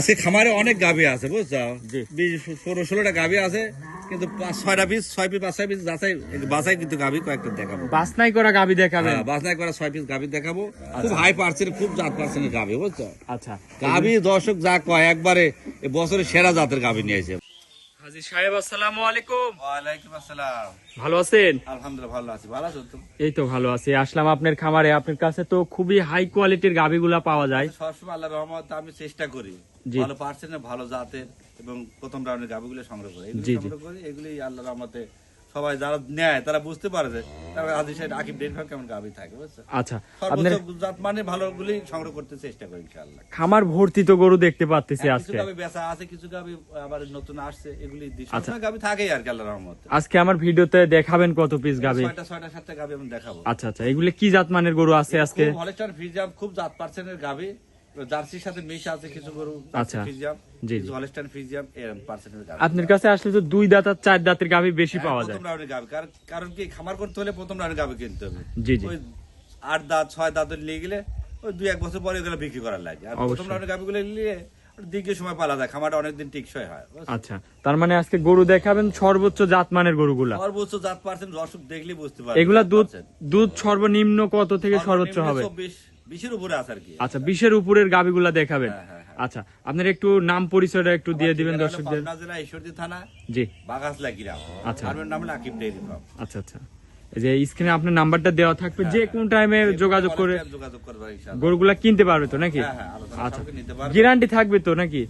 আজকে খামারে অনেক গাভী আছে বুঝছো, জি। 15-16টা গাভী আছে, কিন্তু 6 পিস 5 পিস বাছাই কিন্তু গাভী কয়েকটা দেখাবো। বাছনাই করা গাবি দেখাবেন? হ্যাঁ, বাছনাই করা 6 পিস গাভী দেখাবো। খুব হাই পার্সেন্ট, খুব জাত পার্সেন্টের গাভী বুঝছো। আচ্ছা, গাভী দর্শক যা কয় একবারে বছরের সেরা জাতের গাভী নিয়ে এসে। হাজী সাহেব আসসালামু আলাইকুম। ওয়ালাইকুম আসসালাম। ভালো আছেন? আলহামদুলিল্লাহ ভালো আছি। ভালো আছো তো? এই তো ভালো আছি। আসলাম আপনার খামারে। আপনার কাছে তো খুবই হাই কোয়ালিটির গাবিগুলা পাওয়া যায়। সবসময় আল্লাহর রহমতে আমি চেষ্টা করি জি। ভালো পার্সেন্টের ভালো জাতের এবং প্রথম রাউন্ডের গাভীগুলো সংগ্রহ করি। জি, জি। সংগ্রহ করি এগুলি আল্লাহর রহমতে সবাই যারা নেয় তারা বুঝতে পারে যে হাজী সাহেব আকিব ডেইরি ফার্ম কেমন গাভী থাকে বুঝছো। আচ্ছা, আপনার সর্বোচ্চ জাত মানে ভালোগুলি সংগ্রহ করতে চেষ্টা করি ইনশাআল্লাহ। খামার ভর্তি তো গরু দেখতে পাচ্তেছি কিছু আজকে। গাভী বেচা আছে, কিছু গাভী আবার নতুন আসছে, এগুলি আচ্ছা। সবসময় গাভী থাকেই আর কি আল্লাহর রহমতে। আজকে আমার ভিডিওতে দেখাবেন কত পিস গাবি? 6টা 7টা গাভী আমি দেখাবো। আচ্ছা আচ্ছা, এগুলো কি জাত মানের গরু আছে আজকে? খুব হলিস্টাইন ফ্রিজিয়াম, খুব জাত পার্সেন্টের গাভী, জার্সির সাথে মিশ আছে কিছু গরু। আচ্ছা। ফ্রিজিয়াম, জি, জি। কিছু হলিস্টাইন ফ্রিজিয়াম এরকম পার্সেন্টের গাভী। আপনার কাছে আসলে তো 2 দাঁত আর 4 দাঁতের গাবি বেশি পাওয়া যায়। প্রথম রাউন্ডের গাভী, কারণ কি খামার করতে হলে প্রথম রাউন্ডের গাভী কিনতে হবে। জি, জি। ওই 8 দাঁত 6 দাঁত নিয়ে গেলে ওই 2-1 বছর পরে এগুলো বিক্রি করার লাগে। আর প্রথম অবশ্যই। রাউন্ডের গাভীগুলো নিয়ে দীর্ঘ সময় পালা যায়, খামারটা অনেকদিন টিকসই হয়। আচ্ছা, তার মানে আজকে গরু দেখাবেন সর্বোচ্চ জাত মানের গরুগুলা। সর্বোচ্চ জাত পার্সেন্ট দর্শক দেখলেই বুঝতে পারবে। এগুলা দুধ সর্বনিম্ন কত থেকে সর্বোচ্চ হবে? 20-20 উপরে আছে আর কি। আচ্ছা, 20-এর উপরের গাবিগুলা দেখাবেন। হ্যাঁ, হ্যাঁ, হ্যাঁ। আচ্ছা, আপনার একটু নাম পরিচয়টা একটু দিয়ে দিবেন ঠিকানা হলো দর্শকদের। পাবনা জেলা ঈশ্বরদী থানা, জি। বাগাসলা গ্রাম। আচ্ছা। আর নাম হলো আকিব ডেইরি ফার্ম। আচ্ছা আচ্ছা, এই যে স্ক্রিনে আপনার নাম্বারটা দেওয়া থাকবে, যে কোন টাইমে যোগাযোগ করে যোগাযোগ করবে ইনশাআল্লাহ। গরুগুলা কিনতে পারবে তো নাকি? হ্যাঁ, হ্যাঁ, আলোচনা আচ্ছা, সাপেক্ষে নিতে পারবে। গ্যারান্টি থাকবে তো নাকি?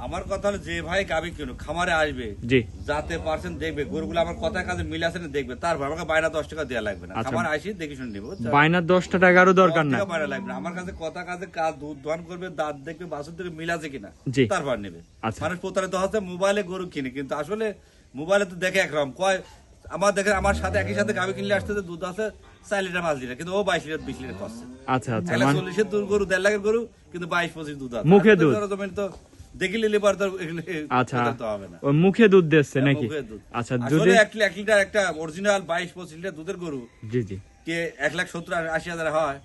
আমার কথা হলো যে ভাই গাবি কিনুক, খামারে আসবে, জি। যাতে পার্সেন্ট দেখবে গরুগুলো আমার কথা কাজে মিল আছে না দেখবে, তারপর আমাকে বাইরে 10 টাকা দেওয়া লাগবে না। আচ্ছা। খামারে আসি দেখে শুনে নিবো। বাইনা 10 টাকারও দরকার না। বাইরে লাগবে না, আমার কাছে কথা কাজে কাজ দুধ দোয়ান করবে, দাঁত দেখবে, বাছুর থেকে মিল আছে কিনা, জি। তারপর নেবে। আচ্ছা। মানুষ প্রতারিত হচ্ছে মোবাইলে গরু কিনে, কিন্তু আসলে মোবাইলে তো দেখে একরকম কয়। আমার সাথে একই সাথে গাবি কিনলে আসতে দুধ আছে 4 লিটার 5 লিটার, কিন্তু ও 22 লিটার 20 লিটার করছে। আচ্ছা আচ্ছা, 140-এর দুধ গরু, 1.5 লাখের গরু, কিন্তু 22-25 দুধ আছে। মুখে দুধ। জমিন তো দেখিলে লেবার তো এগুলো আচ্ছা, তো হবে না। ওই মুখে দুধ দিচ্ছে নাকি? মুখের দুধ। আচ্ছা, আসলে যদি 1 লিটার একটা অরিজিনাল 22-25 লিটার দুধের গরু জি জি, কে 1,70,000-80 হাজার হয়,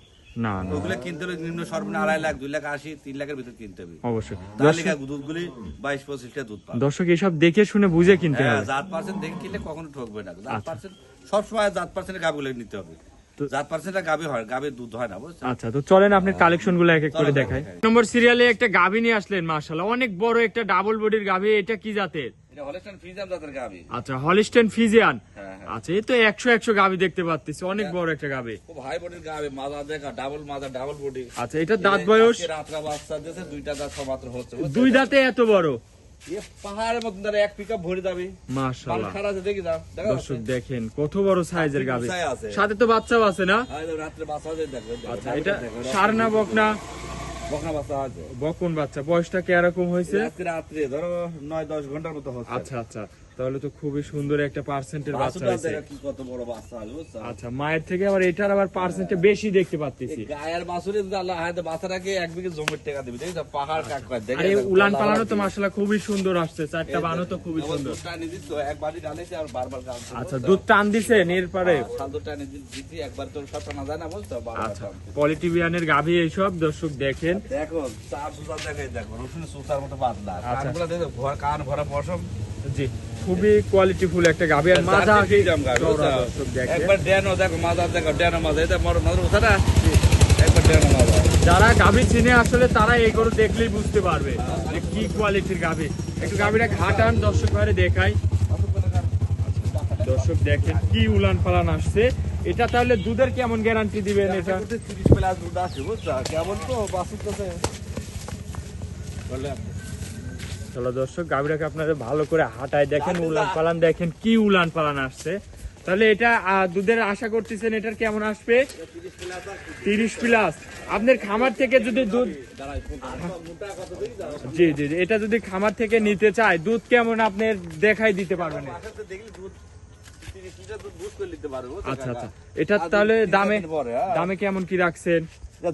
না না, ওগুলো কিনতে হলে নিম্ন সর্বনিম্ন 2.5 লাখ, 2 লাখ 80, 3 লাখের ভিতর কিনতে হবে। অবশ্যই। তাহলে দুধগুলি 22-25 লিটার দুধ পাবে। দর্শক এসব দেখে শুনে বুঝে কিনতে হ্যাঁ, হবে। জাত পার্সেন্ট দেখে কিনলে কখনো ঠকবে না। জাত আচ্ছা। পার্সেন্ট সবসময় জাত পার্সেন্টের গাবিগুলো নিতে হবে। জাত পার্সেন্টটা গাবি হয়, গাবির দুধ হয় না, বুঝছো? আচ্ছা, তো চলেন আপনার কালেকশন গুলো এক এক করে চলো, দেখাই। দেখাই। নম্বর সিরিয়ালে একটা গাভী নিয়ে আসলেন, মাশাআল্লাহ অনেক বড় একটা ডাবল বডির গাভী। এটা কি জাতের? এটা হলিস্টাইন ফ্রিজিয়াম জাতের গাবি। আচ্ছা, হলিস্টাইন ফ্রিজিয়ান। হ্যাঁ, হ্যাঁ। আচ্ছা, এই তো 100 গাভী দেখতে পাচ্ছি, অনেক বড় একটা গাভী। খুব হাই বডির গাবি, মাজা দেখা, ডাবল মাজা, ডাবল বডি। আচ্ছা, এটা দাঁত বয়স? রাত্রা বাচ্চা দিয়েছে, 2টা দাঁত সমাত্র হচ্ছে, বুঝছো? 2 দাঁতে এত বড়? এ পাহাড়ের মতন ধরে 1 পিকআপ ভরে যাবে। মাশাআল্লাহ, খারাপ আছে, দেখি যাও, দেখা দর্শক যাচ্ছে? দেখেন কত বড় সাইজের গাভী। গুছায় আছে। সাথে তো বাচ্চাও আছে না? আর এই রাত্রে বাচ্চা আছে, দেখো, দেখো, আচ্ছা, দেখো, এটা দেখো, সার না বকনা? বকনা বাচ্চা আছে। বকন বাচ্চা। বয়সটা কিরকম হয়েছে? রাত্রে ধরো 9-10 ঘন্টার মতো হচ্ছে। আচ্ছা আচ্ছা, তাহলে তো খুবই সুন্দর একটা পার্সেন্টের বাচ্চা বাছুরটা হয়েছে। দেখো কি কত বড় বাচ্চা আছে, বুঝছো? আচ্ছা, মায়ের থেকে আবার এটার আবার পার্সেন্টে বেশি দেখতে পাচ্ছি। এই গায়ের বাছুরে যদি আল্লাহ হায়াতে বাচ্চাটাকে 1 বিঘে জমির টাকা দিবে, দেখো পাহাড় কাক করে দেখে। আরে উলান পালানো তো মাশাআল্লাহ খুবই সুন্দর আসছে, 4টা বানো তো খুবই সুন্দর। দুধটা এনে দিত, এক বাড়ি ঢালেছে আর বারবার কাজ। আচ্ছা, দুধ টান দিছেন এরপরে? সালদুটা এনে দিছি, একবার তো সব টানা যায় না, বুঝছো? আচ্ছা, পলিটিভিয়ানের গাভী এইসব দর্শক দেখেন। দেখো চার সুতা দেখাই, দেখো রসুনের সুতার মতো পাতলা, আচ্ছা। কানগুলো দেখো কান ভরা পশম। জি, খুবই কোয়ালিটিফুল একটা গাভী। আর মাজা জার্সি ফ্রিজিয়াম গাভী, চওড়া বুঝছো? দর্শক দেখেন। একবার ড্যানো দেখো, মাজা দেখো, ড্যানো মাজা, এটা মর মাঝে উঠাটা একবার ড্যানো মাজা। যারা গাভী চিনে আসলে তারা এই গরু দেখলেই বুঝতে পারবে যে কি কোয়ালিটির গাভী। একটু গাভীটা ঘাটান দর্শক ভাইরে দেখাই। দর্শক দেখেন কি উলান পালান আসছে। এটা তাহলে দুধের কেমন গ্যারান্টি দিবেন? এটা 30 প্লাস দুধ আছে, বুঝছো? কেমন তো বাছুর তো বলে চলো দর্শক, গাভীটাকে আপনারা ভালো করে হাঁটায় দেখেন, উলান পালান দেখেন কি উলান পালান আসছে। তাহলে এটা দুধের আশা করতেছেন এটার কেমন আসবে? 30 প্লাস। আপনার খামার থেকে যদি দুধ, জি জি জি, এটা যদি খামার থেকে নিতে চায় দুধ কেমন আপনার দেখাই দিতে পারবেন? আচ্ছা আচ্ছা, এটা তাহলে দামে কেমন কি রাখছেন?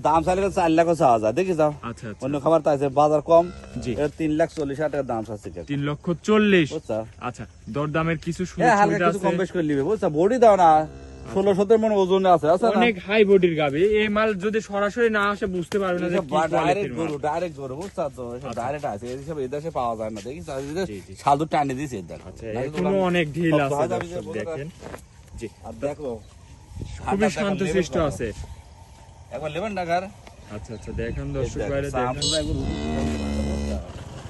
দাম চাইলে 4 লাখ চাওয়া যায়, দেখি যাও। আচ্ছা আচ্ছা, অন্য খাবার তাইছে বাজার কম। জি, 3,40,000 টাকা দাম আছে। 3,40,000। বুঝছো? আচ্ছা, দরদামের কিছু হ্যাঁ, হালকা সুবিধা কিছু আছে? কম বেশ করে নিবে, বুঝছো? বডি দাও না, 16-17 মণ ওজনে আছে না অনেক হাই বডির গাবি। এই মাল যদি সরাসরি না আসে বুঝতে পারবে না যে কি কোয়ালিটির মাল। ডাইরেক্ট গরু বুঝছো তো, ডাইরেক্ট আছে এসব এদেশে পাওয়া যায় না, দেখিস সাধু টানে দিছে এদের। আচ্ছা এখনো অনেক ঢিল আছে দর্শক দেখেন। জি আর দেখো খুবই শান্তশিষ্ট আছে। একবার লেবেন ঢাকার। আচ্ছা আচ্ছা দেখেন দর্শক বাইরে দেখেন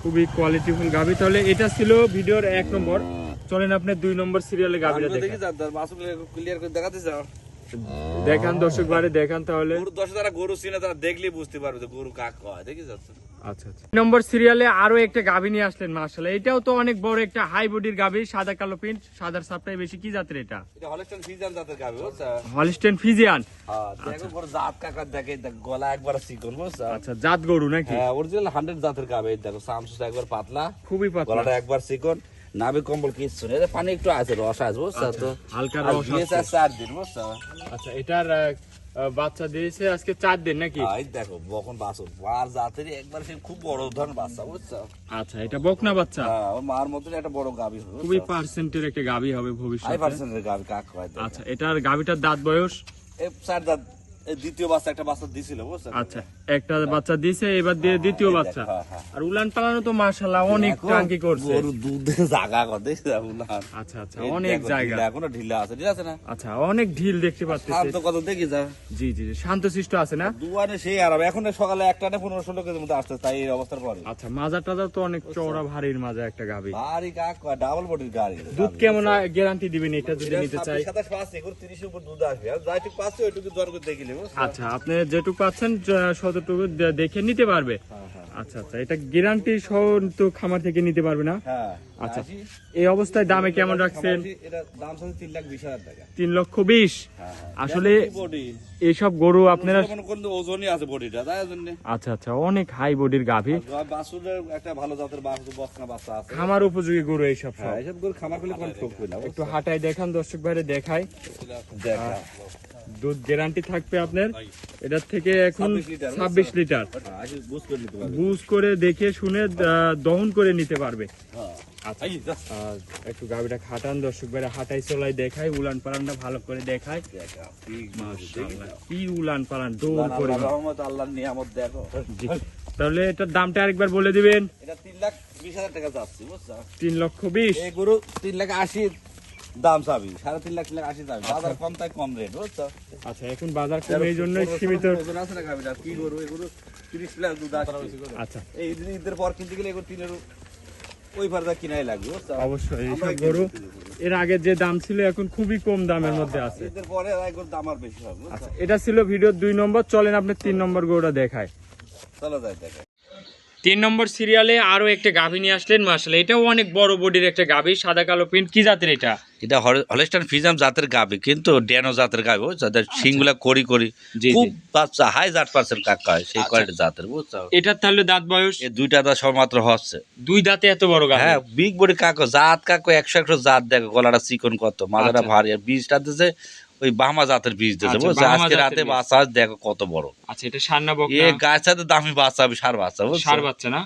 খুবই কোয়ালিটিফুল গাবি। তাহলে এটা ছিল ভিডিওর 1 নম্বর। চলেন আপনি 2 নম্বর সিরিয়ালে গাবিটা দেখেন। ক্লিয়ার করে দেখাতে চাও, দেখান দর্শক বাইরে দেখান। তাহলে গরু দশ যারা গরু চিনে তারা দেখলেই বুঝতে পারবে যে গরু কাক হয়, দেখি যাচ্ছে। আচ্ছা আচ্ছা নম্বর সিরিয়ালে আরো একটা গাবি নিয়ে আসলেন মাশাআল্লাহ। এটাও তো অনেক বড় একটা হাই বডির গাবি, সাদা কালো প্রিন্ট, সাদার সাপটাই বেশি। কি জাতের এটা? এটা হলস্টাইন ফ্রিজিয়ান জাতের গাবি বুঝছো। Holstein Friesian. হ্যাঁ দেখো গরু জাত কাকা দেখে, গলা একবার চিকন বুঝছো। আচ্ছা জাত গরু নাকি? হ্যাঁ অরিজিনাল 100 জাতের গাবি। দেখো সামসুস একবার পাতলা, খুবই পাতলা, গলাটা একবার চিকন, নাভি কম্বল কিচ্ছু নেই, পানি একটু আছে, রস আছে বুঝছো তো, হালকা আর রস দিয়েছে আছে। 4 দিন বুঝছো। আচ্ছা এটার বাচ্চা দিয়েছে আজকে 4 দিন নাকি? এই দেখো বকন বাছুর আর জাতের একবার সে খুব বড় ধরনের বাচ্চা বুঝছো। আচ্ছা এটা বকনা বাচ্চা। হ্যাঁ ওর মার মতন একটা বড় গাবি হবে, খুবই পার্সেন্টের একটা গাবি হবে ভবিষ্যতে। 5% গাবি কাক হয়। আচ্ছা এটার গাবিটার দাঁত বয়স? এই 4 দাঁত, এই দ্বিতীয় বাচ্চা একটা বাচ্চা দিছিল বুঝছো। আচ্ছা একটা বাচ্চা দিয়েছে, এবার দিয়ে দ্বিতীয় বাচ্চা। হ্যাঁ, হ্যাঁ। আর উলান পালানো তো মাশাআল্লাহ অনেক টাঙ্কি করছে। গরু দুধে জায়গা কর দেখছ উলান। আচ্ছা আচ্ছা অনেক জায়গা, এখনো ঢিলা আছে, ঠিক আছে না? আচ্ছা অনেক ঢিল দেখতে পাচ্ছি। শান্ত কত দেখি যা। জি জি জি, শান্তশিষ্ট আছে না? দুয়ারে সেই আরাম। এখন সকালে একটা না 15-16 কেজির মতো আসছে, তাই এই অবস্থার পরে। আচ্ছা মাজা টাজা তো অনেক চওড়া ভারীর মাজা একটা গাবি। ভারী কাক ডাবল বডির গাড়ি। দুধ কেমন গ্যারান্টি দিবেন এটা যদি নিতে চাই? 27 পাচ্ছে, এগুলো 30 এর উপর দুধ আসবে। আর যাই ঠিক পাচ্ছে ওইটুকু দর করে দেখিলে বুঝছো। আচ্ছা আপনি যেটুকু পাচ্ছেন ততটুকু দেখে নিতে পারবে। আচ্ছা আচ্ছা এটা গ্যারান্টি সহ তো খামার থেকে নিতে পারবে না? হ্যাঁ আচ্ছা এই অবস্থায় দামে কেমন রাখছেন? এটা দাম আছে 3,20,000 টাকা। 3,20,000। আসলে বডি এইসব গরু আপনারা কোন ওজনই আছে বডিটা, তাই জন্য। আচ্ছা আচ্ছা অনেক হাই বডির গাভী, বাছুরের একটা ভালো জাতের বকনা বাচ্চা আছে, খামার উপযোগী গরু এইসব সব। হ্যাঁ এইসব গরু খামার করলে কোন ঠক কইলা। একটু হাঁটাই দেখান দর্শক ভাইরে দেখাই। দেখা দুধ গ্যারান্টি থাকবে আপনার এটার থেকে এখন 26 লিটার। আগে বুঝ করে নিতে পারবে, বুঝ করে দেখে শুনে দহন করে নিতে পারবে। আচ্ছা এই যা একটু গাভীটা খাটান দর্শক ভাইরা, হাঁটাই চলাই দেখাই, উলান পালানটা ভালো করে দেখাই। দেখা ঠিক মাশাআল্লাহ কি উলান পালান দৌড় করে। আল্লাহর রহমত, আল্লাহর নিয়ামত দেখো। জি, তাহলে এটার দামটা আরেকবার বলে দিবেন। এটা 3,20,000 টাকা যাচ্ছে বুঝছো। 3,20,000। এই গরু 3,80,000 দাম চাবি, 3.5 লাখ 3,80,000 চাবি। বাজার কম তাই কম রেট বুঝছো। আচ্ছা এখন বাজার কমে এই জন্য সীমিত। ওজন আছে না গাবিটা, কি গরু এই গরু 30 প্লাস দুধ আসছে। আচ্ছা এই ঈদের পর কিনতে গেলে এগুলো 3 ওই ফারদা কিনাই লাগবে বুঝছো। অবশ্যই এইসব গরু এর আগে যে দাম ছিল এখন খুবই কম দামের মধ্যে আছে। ঈদের পরে এগুলোর দাম আর বেশি হবে বুঝছো। আচ্ছা এটা ছিল ভিডিওর 2 নম্বর। চলেন আপনি 3 নম্বর গরুটা দেখায়। চলো যাই দেখা। 3 নম্বর সিরিয়ালে আরো একটা গাভী নিয়ে আসলেন মাশাআল্লাহ। এটাও অনেক বড় বডির একটা গাভী, সাদা কালো প্রিন্ট। কি জাতের এটা? এটা হলস্টাইন ফ্রিজিয়ান জাতের গাবি, কিন্তু ড্যানো জাতের গাবি বুঝছো। শিংগুলা করি করি খুব বাচ্চা, হাই জাত পার্সেন্ট কাকা হয়, সেই কোয়ালিটি জাতের বুঝছো। এটার তাহলে দাঁত বয়স? এই দুইটা দাঁত সবেমাত্র হচ্ছে। 2 দাঁতে এত বড় গাভী? হ্যাঁ বিগ বডি কাকো, জাত কাকো 100 জাত। দেখো গলাটা চিকন কত, মাথাটা ভারী, আর বীজটা দিছে ওই বাহামা জাতের বীজ দিছে বুঝছো। আজকে রাতে বাচ্চা দেখো কত বড়। আচ্ছা এটা সার না বকনা? এই গাছ সাথে দামি বাচ্চা হবে, সার বাচ্চা বুঝছো। সার বাচ্চা না?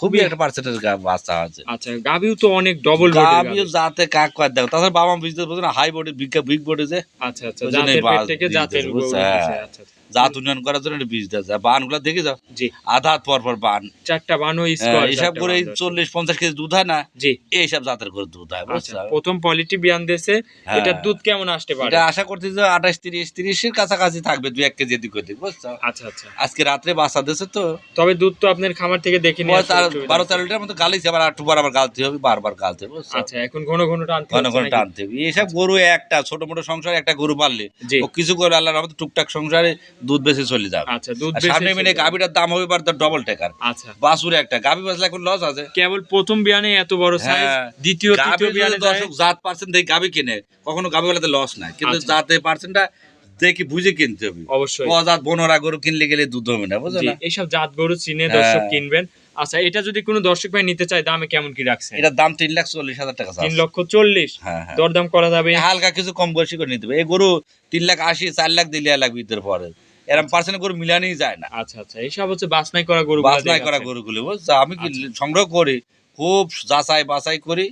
খুবই একটা পার্সেন্টেজ বাচ্চা আছে। আচ্ছা গাভীও তো অনেক ডবল বডি গাভীও জাতে কাক কর দেখো, তাছাড়া বাবা বিজনেস বুঝছো না, হাই বডি বিগ বডি যে। আচ্ছা আচ্ছা জাতের পেট থেকে জাতের গরু দিছে। আচ্ছা জাত উন্নয়ন করার জন্য বীজ দেয়। বানগুলো দেখে যাও, জি আধা পর পর বান, 4টা বানও স্কোয়ার। এইসব করে 40-50 কেজি দুধ হয় না, জি এইসব জাতের করে দুধ হয় বুঝছো। প্রথম কোয়ালিটি বিয়ান দিয়েছে। এটা দুধ কেমন আসতে পারে? এটা আশা করছি যে 28-30 এর কাছাকাছি থাকবে, 2-1 কেজি এদিক ওদিক বুঝছো। আচ্ছা আচ্ছা আজকে রাত্রে বাচ্চা দিয়েছে তো। তবে দুধ তো আপনার খামার থেকে দেখে নিয়ে 12-13 লিটার মতো গালিছে, আবার একটুবার আবার গালতে হবে, বারবার গালতে হবে বুঝছো। আচ্ছা এখন ঘন ঘন টানতে ঘন ঘন টানতে হবে। এইসব গরু একটা ছোট মোটো সংসারে একটা গরু পাললে ও কিছু করে আল্লাহর রহমতে টুকটাক সংসারে দুধ বেশি চলে যাবে। আচ্ছা দুধ সামনে মিনে গাভীটার দাম হবে বার ডবল টাকার। আচ্ছা বাছুরে একটা গাভী বাছলে এখন লস আছে। কেবল প্রথম বিয়ানে এত বড় সাইজ, দ্বিতীয় তৃতীয় বিয়ানে দর্শক জাত পার্সেন্ট দেখে গাভী কিনে, কখনো গাভী বেলাতে লস নাই, কিন্তু জাতে পার্সেন্টটা দেখি বুঝে কিনতে হবে অবশ্যই। জাত বনরা গরু কিনলে গেলে দুধ হবে না বুঝলেন। এইসব জাত গরু চিনে দর্শক কিনবেন। আচ্ছা এটা যদি কোনো দর্শক ভাই নিতে চায় দামে কেমন কি রাখছেন? এটার দাম 3,40,000 টাকা। 3,40,000। দরদাম করা যাবে? হালকা কিছু কম বেশি করে নিতে হবে। এই গরু 3,80,000 4 লাখ দিলে লাগবে ঈদের পরে, এরকম পার্সেন্ট গরু মিলানোই যায় না। আচ্ছা আচ্ছা এইসব হচ্ছে বাছনাই করা গরু, বাছনাই করা গরুগুলো বুঝছো। আমি কি সংগ্রহ করি, খুব যাচাই বাছাই করি,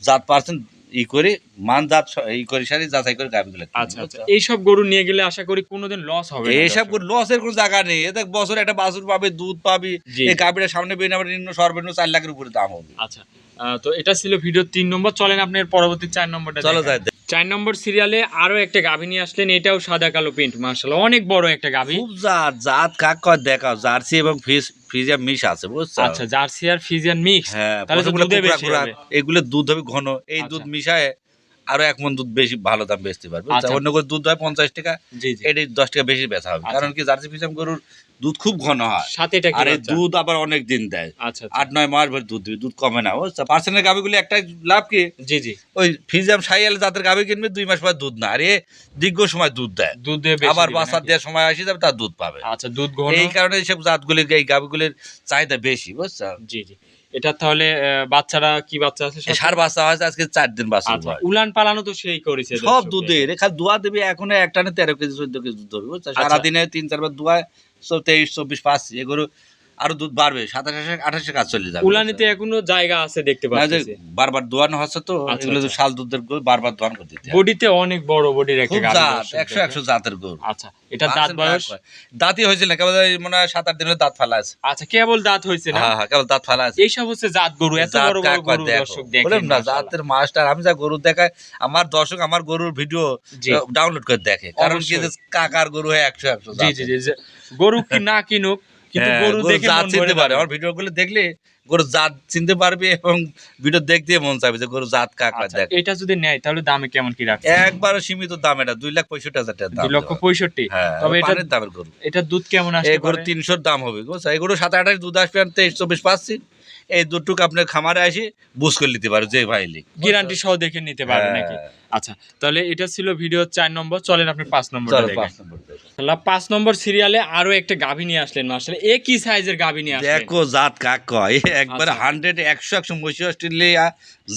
জাত পার্সেন্ট ই করে মান জাত ই করে সারি যাচাই করে গাভিগুলো কিনি, আচ্ছা আচ্ছা, বুঝছো? এইসব গরু নিয়ে গেলে আশা করি কোনোদিন লস হবে না এইসব দর্শক। লসের কোনো জায়গা নেই। এতে বছরে একটা বাছুর পাবে, দুধ পাবি, জি, এই জি। গাভিটা সামনে বেরিয়ে আবার নিম্ন সর্বনিম্ন 4 লাখের উপরে দাম হবে। আচ্ছা, তো এটা ছিল ভিডিও 3 নম্বর। চলেন আপনার পরবর্তী 4 নম্বরটা চলো দেখাই। যাই 4 নম্বর সিরিয়ালে আরো একটা গাভী নিয়ে আসলেন, এটাও সাদা কালো প্রিন্ট, মাশাআল্লাহ অনেক বড় একটা গাভী। খুব জাত কাক কয় দেখাও, জার্সি এবং ফ্রিজিয়ান মিশ আছে, বুঝছো? আচ্ছা, জার্সি আর ফিজিয়ান মিক্স, হ্যাঁ, তাহলে তো পশমগুলো দুধে কুকড়া বেশি কুকড়া, হবে। এগুলো দুধ হবে ঘন, এই আচ্ছা। দুধ মিশায় আরো 1 মণ দুধ বেশি ভালো দাম বেচতে পারবে, বুঝছো? আচ্ছা। অন্য করে দুধ হয় 50 টাকা, জি জি। এটি 10 টাকা বেশি বেচা হবে। আচ্ছা। কারণ কি জার্সি ফ্রিজিয়ান গরুর দুধ খুব ঘন হয়, সাথে এটা কি আর এই বাচ্চা? দুধ আবার অনেক দিন দেয়, আচ্ছা আচ্ছা। 8-9 মাস ভর দুধ দিবে, দুধ কমে না, বুঝছো? পার্সেন্টের গাভিগুলি একটাই লাভ কি, জি জি, ওই ফ্রিজিয়াম সাইয়াল জাতের গাভি কিনবে 2 মাস পর দুধ না, আর এ দীর্ঘ সময় দুধ দেয়, দুধে বেশি আবার দিবে বাচ্চা নাকি? দেওয়ার সময় আসে যাবে তার দুধ পাবে। আচ্ছা, দুধ ঘন। এই কারণে এইসব জাতগুলির এই গাভিগুলির চাহিদা বেশি, বুঝছো? জি জি। এটা তাহলে বাচ্চারা কি বাচ্চা আছে সাথে? সার বাচ্চা হয়েছে আজকে 4 দিন বাচ্চা আচ্ছা, হয়। উলান পালানো তো সেই করেছে সব দর্শক। দুধের খালি দোয়া দেবে, এখন একটানে 13 কেজি 14 কেজি দুধ হবে, বুঝছো? আচ্ছা। সারাদিনে 3-4 বার দোয়া, 23-24 পাচ্ছি, এগুলো আরো দুধ বাড়বে, 27-28 কাজ চলে যাবে। উলানিতে এখনো জায়গা আছে দেখতে না যে পাচ্ছি। বারবার দোয়ানো হচ্ছে তো, আচ্ছা, এগুলো তো আচ্ছা। শাল দুধের গরু, বারবার দোয়ান করে দিতে হয়। বডিতে অনেক বড় বডির একটা খুব গাভী জাত, দর্শক 100 জাতের গরু। আচ্ছা, এটা দাঁত বয়স? দাঁতই হয়েছিল না, কেবল এই মনে হয় 7-8 দিনের দাঁত ফালা আছে। আচ্ছা, কেবল দাঁত হয়েছে না? হ্যাঁ হ্যাঁ, কেবল দাঁত ফালা আছে। এইসব হচ্ছে জাত গরু, এত জাত বড় বড় কাক গরু দেখো। দর্শক দেখেন বললাম না, মাশাআল্লাহ। জাতের মাস্টার। আমি যা গরু দেখায়, আমার দর্শক আমার গরুর ভিডিও জি। ডাউনলোড করে দেখে, কারণ কি অবশ্যই। যে কাকার গরু হয় 100 জি জি জি, গরু কি না কিনুক, কিন্তু হ্যাঁ, গরু গরুর দেখে জাত মন চিনতে ভরে পারে। যাবে। আমার ভিডিও গুলো দেখলে গরুর জাত চিনতে পারবে, এবং ভিডিও দেখতে মন চাইবে যে গরু জাত কাকা আচ্ছা, দেখ। এটা যদি নেয় তাহলে দামে কেমন কি রাখছে? একবারও সীমিত দাম, এটা 2,65,000 টাকা দাম। 2,65,000। হ্যাঁ, তবে এটা পানির দামের গরু। এটা দুধ কেমন এই আসতে গরু পারে? 300 দাম হবে, বুঝছো? এই গরু 27-28 দুধ আসবে, আমি 23-24 পাচ্ছি। এই দুধটুকু আপনার খামারে আসি বুঝ করে নিতে পারো যে ভাই লিখ, গ্যারান্টি সহ দেখে নিতে পারবে হ্যাঁ। নাকি? আচ্ছা, তাহলে এটা ছিল ভিডিও 4 নম্বর। চলেন আপনি 5 নম্বরটা চলো দেখেন। 5 নম্বর দেখো। 5 নম্বর সিরিয়ালে আরো একটা গাভী নিয়ে আসলেন মাশাআল্লাহ, একই সাইজের গাভী নিয়ে আসলেন। দেখো জাত কাক কয়, একবার আচ্ছা। 100 মহিষ অস্ট্রেলিয়া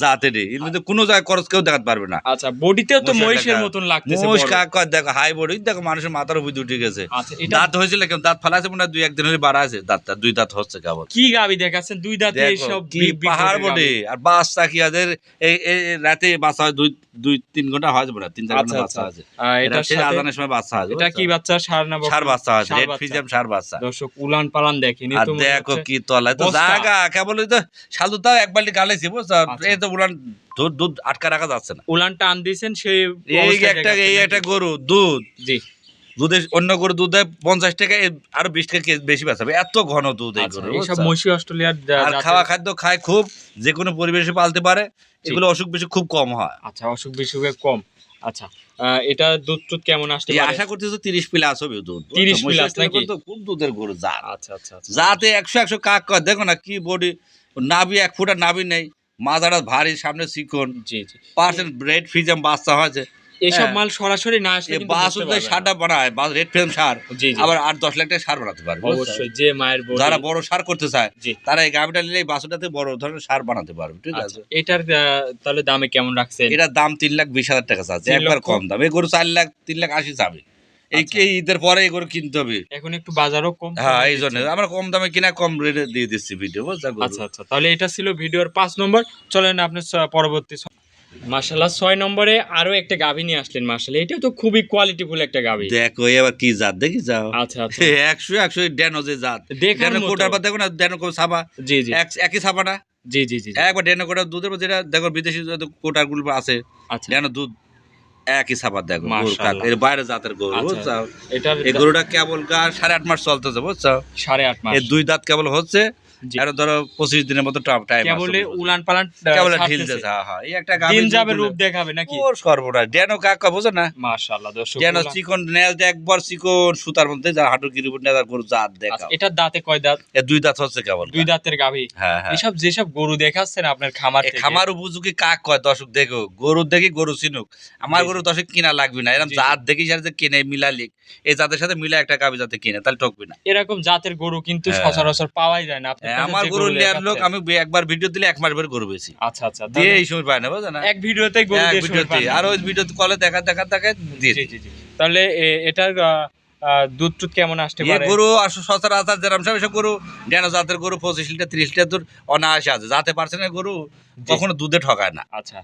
জাতের, এর মধ্যে কোনো জায়গায় খরচ কেউ দেখাতে পারবে না। আচ্ছা, বডিতেও তো মহিষের মহিষের টাকা। মতন লাগতেছে মহিষ বড়। কাক কয় দেখো, হাই বডি দেখো, মানুষের মাথার উপর উঠে গেছে। আচ্ছা, এটা দাঁত হয়েছিল কেমন, দাঁত ফালাছে মনে হয় 2-1 দিন হলে বাড়া আছে দাঁতটা, 2 দাঁত হচ্ছে কেবল। কি গাভী দেখাচ্ছেন, দুই দাঁতে দেখো এইসব কি বিগ বিগ পাহাড় বডির বডি, গাভী। আর বাচ্চা কি আদের এই এই রাতে বাচ্চা হয় 2-3 ঘন্টা হয় যাবে না, 3-4 ঘন্টা আচ্ছা, বাচ্চা আচ্ছা। আছে। এটার এটা সেই সাথে আজানের সময় বাচ্চা আছে, এটা কি বাচ্চা, ষাঁড় না বকনা? সার বাচ্চা আছে, ষাঁড় রেড বাচ্চা। ফ্রিজিয়াম সার বাচ্চা। দর্শক উলান পালান দেখেন, আর দেখো কি তলায় তো বস্তা। জায়গা, কেবল ওই তো শাল দুধ তাও 1 বালতি গালাইছি, বুঝছো? আচ্ছা। এই তো উলান দুধ আটকা রাখা যাচ্ছে না। উলান টান দিয়েছেন সেই এই অবস্থায় একটা দেখাচ্ছেন এই নাকি? একটা গরু দুধ, জি। দুধের অন্য গরু দুধ দেয় 50 টাকা, আরো 20 টাকা বেশি বেচাবে, এত ঘন দুধ এই আচ্ছা, গরু, এইসব বুঝছো? মহিষী অস্ট্রেলিয়ার আর খাওয়া খাদ্য খায় খুব, যে কোনো পরিবেশে পালতে পারে, জি। এগুলো অসুখ বিসুখ খুব কম হয়। আচ্ছা, অসুখ বিসুখে কম। আচ্ছা, এটা দুধ টুধ কেমন আসতে এই পারে? আশা করতেছো 30 প্লাস হবে দুধ, 30 বুঝছো? প্লাস মহিষের নাকি? তো খুব দুধের গরু জাত, আচ্ছা আচ্ছা আচ্ছা। যাতে 100 কাক কর, দেখো না কি বডি, নাভি 1 ফুট আর নাভি নেই, মাথাটা ভারী, সামনে চিকন, জি জি। পার্সেন্ট রেড ফ্রিজিয়াম বাচ্চা হয়েছে। এইসব হ্যাঁ। মাল সরাসরি না আসলে এই কিন্তু বাস বুঝতে পারবেন না। সারটা বানায়, বাস রেড ফ্রেম সার, জি জি। আবার 8-10 লাখ টাকা সার বানাতে পারবে, বুঝছো? অবশ্যই, যে মায়ের বডি। যারা বড় সার করতে চায়, জি। তারা এই গাভিটা নিলে এই বাসুটাতে বড় ধরনের সার বানাতে পারবে, ঠিক আচ্ছা, আছে? এটার তাহলে দামে কেমন রাখছেন? এটার দাম 3,20,000 টাকা চাচ্ছে, 3 একবার লক্ষ? কম দাম। এই গরু 4 লাখ 3,80,000 যাবে, এই আচ্ছা। এই ঈদের পরে এই গরু কিনতে হবে। এখন একটু বাজারও কম। হ্যাঁ, কমে এই জন্য দিচ্ছেন। আমরা কম দামে কিনা কম রেটে দিয়ে দিচ্ছি ভিডিও, বুঝছো? আচ্ছা আচ্ছা, তাহলে এটা ছিল ভিডিওর 5 নম্বর। চলেন আপনি পরবর্তী মাশাআল্লাহ 6 নম্বরে আরো একটা গাভী নিয়ে আসলেন মাশাআল্লাহ, এটা তো খুবই কোয়ালিটিফুল একটা গাভী। দেখো এবার কি জাত দেখি যাও। আচ্ছা আচ্ছা। 100 ড্যানো যে জাত, দেখার ড্যানো মতো। কোটার পর দেখো না, ড্যানো কো ছাপা জি জি একই ছাপা না, জি জি জি। একবার ড্যানো কোটার দুধের মধ্যে, যেটা দেখো বিদেশি যত কোটার গুলো আছে, আচ্ছা ড্যানো দুধ একই ছাপা, দেখো গরু মাশাআল্লাহ। কাক, এর বাইরে জাতের গরু, আচ্ছা, বুঝছো? এটার এই গরুটা কেবল 8.5 মাস চলতেছে, বুঝছো? 8.5 মাস। এই 2 দাঁত কেবল হচ্ছে, জি। আর ধরো 25 দিনের মতো টাইম কেবলে উলান পালান কেবল ছাড়তেছে। ঢিলতে, হ্যাঁ হ্যাঁ, এই একটা দিন গাভী যাবে রূপ দেখাবে নাকি? ওর সর্বনাশ, ড্যানো কাকা বুঝো না, মাশাআল্লাহ দর্শক। ড্যানো উলান- চিকন নেল একবার চিকন সুতার মধ্যে, যার হাঁটুর গিরির উপর নেদার গরু জাত আচ্ছা, দেখাও। এটার দাঁতে কয় দাঁত? এ 2 দাঁত হচ্ছে কেবল। 2 দাঁতের গাভী। হ্যাঁ হ্যাঁ, এসব যেসব গরু দেখাচ্ছেন আপনার খামার এই থেকে, খামার উপযোগী কাক কয়, দর্শক দেখো, গরু দেখি গরু চিনুক। আমার জি, গরু দর্শক কিনা লাগবে না, এরকম জি, জি। জাত দেখি সাথে যে কিনে মিলালিক, এই জাতের সাথে মিলা একটা গাভী যাতে কিনে, তাহলে ঠকবি না। এরকম জাতের গরু কিন্তু হ্যাঁ। সচরাচর পাওয়াই যায় না। আপনার হ্যাঁ, কাছে আমার যে গরু নেওয়ার লোক, দেখাচ্ছেন। আমি একবার ভিডিও দিলে 1 মাস পরে গরু বেশি আচ্ছা আচ্ছা, দিয়ে তাহলে এই সময় পায় না, বুঝো না? এক ভিডিওতেই গরু এক দিয়ে সময় ভিডিওতে, পান না। আর ওই ভিডিওতে কলে দেখা দিয়ে জি জি জি। তাহলে এটার দুধ টুধ কেমন আসতে ইয়ে পারে? গরু সচরাচর যেরকম সব এসব গরু ড্যানো জাতের গরু 25 লিটার 30 লিটার দুধ অনায়াসে আছে, যাতে পারছে না গরু কখনো দুধে ঠকায় না। আচ্ছা,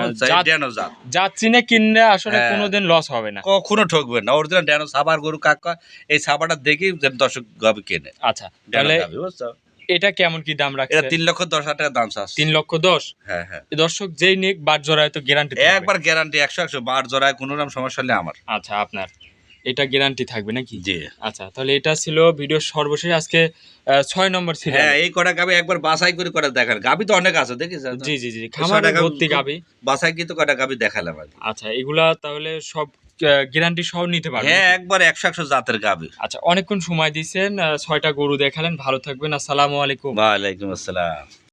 বুঝছো? এই ড্যানো জাত জাত চিনে কিনলে আসলে হ্যাঁ। কোনোদিন লস হবে না। কখনো ঠকবে না, অরিজিনাল ড্যানো সাবার গরু কাকা, এই সাবাটা দেখেই যেন দর্শক গাবি কেনে। আচ্ছা, ড্যানো তাহলে গাবি, বুঝছো? এটা কেমন কি দাম এটা রাখছে? 3,10,000 টাকা দাম চাচ্ছে। 3,10,000। হ্যাঁ হ্যাঁ, দর্শক যেই নিক বাট জোড়ায় তো গ্যারান্টি একবার গ্যারান্টি 100 বার জোড়ায় কোনো রকম সমস্যা হলে আমার। আচ্ছা, আপনার এটা গ্যারান্টি থাকবে নাকি? জি আচ্ছা, তাহলে এটা ছিল ভিডিওর সর্বশেষ আজকে 6 নম্বর ছিল। হ্যাঁ, এই কটা গাবি একবার বাছাই করে দেখান, গাবি তো অনেক আছে দেখিস। জি জি জি, খামারে ভর্তি গাবি। বাছাই কিন্তু কটা গাবি দেখালাম আর কি। আচ্ছা, এগুলা তাহলে সব গ্যারান্টি সহ নিতে পারবেন? হ্যাঁ, একবার 100 জাতের গাবি। আচ্ছা, অনেকক্ষণ সময় দিয়েছেন, 6টা গরু দেখালেন, ভালো থাকবেন, আসসালামু আলাইকুম। ওয়ালাইকুম আসসালাম।